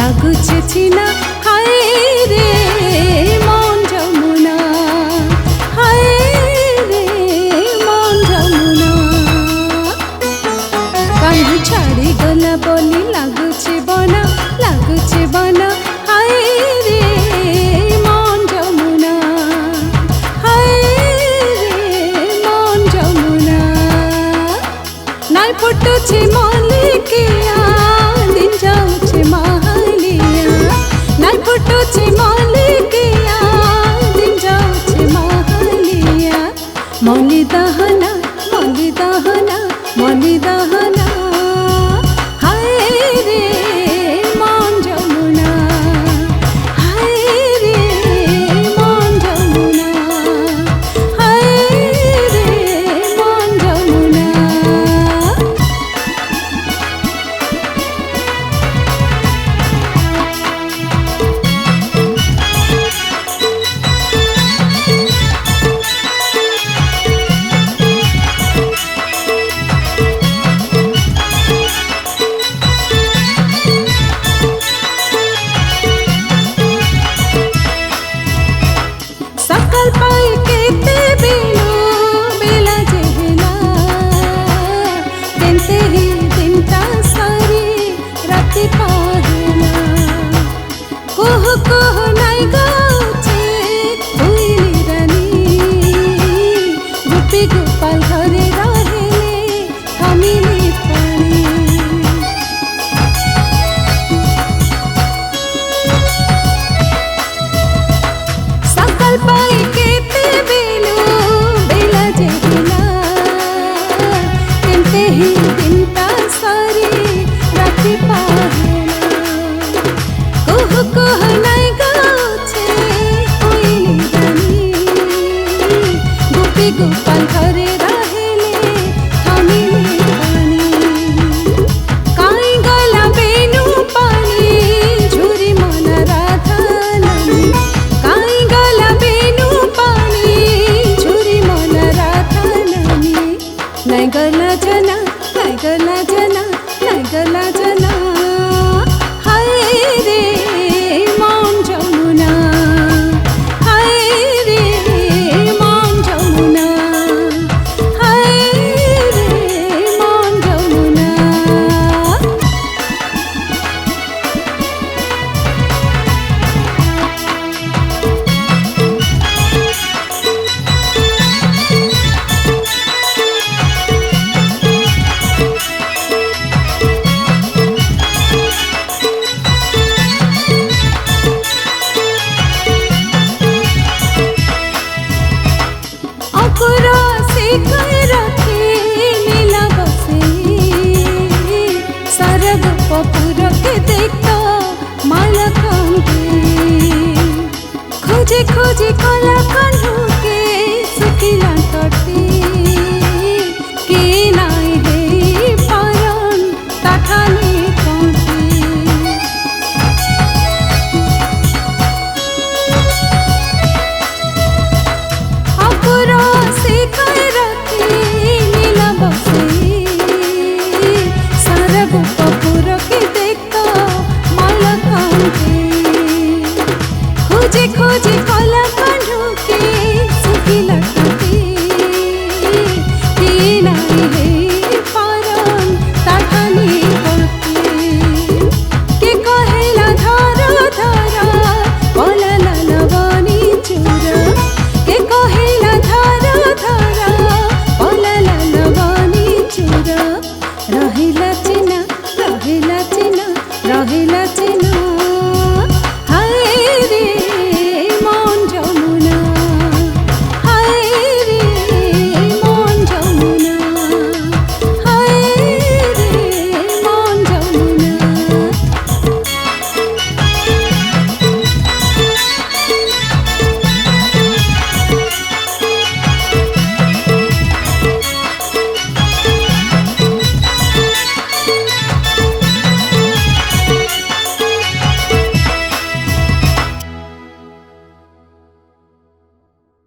লাগুছে চিনা হায় রে মন যমুনা হায় রে মন যমুনা কান্দি ছাড়ি গলা বলি লাগুছে বনা হায় রে মন যমুনা হায় রে মন যমুনা নাই ফুটুছে মলিকিয়া দিন যাচ্ছে মাহালিয়া নাই ফুটুছে মলিকিয়া দিন যাচ্ছে মাহালিয়া মলি দহনা হায় রে মন যমুনা হায় রে মন যমুনা হায় রে মন যমুনা सकल पाई केते बिनु बेला जेहला तेंते ही दिनता सारी राति पाहला कोह नाई गाचे हुईली रानी गोपी गोपाल घरे रहेले थमिली पानी सकल पाई केते बिनु बेला जेहला तेंते ही दिनता सारी राति पाहला कोह नाई गाचे हुईली रानी गोपी गोपाल घरे रहेले थमिली पानी काई गला बेनु पानी झुरी मन राधा नानी काई गला बेनु पानी झुरी मन राधा नानी নাই গলা জানা হায় রে মন যমুনা হায় রে মন যমুনা হায় রে মন যমুনা अकुरा सिखाए रखे नीला बसे सरग पपुर के देखता माला कांगे खोजे कला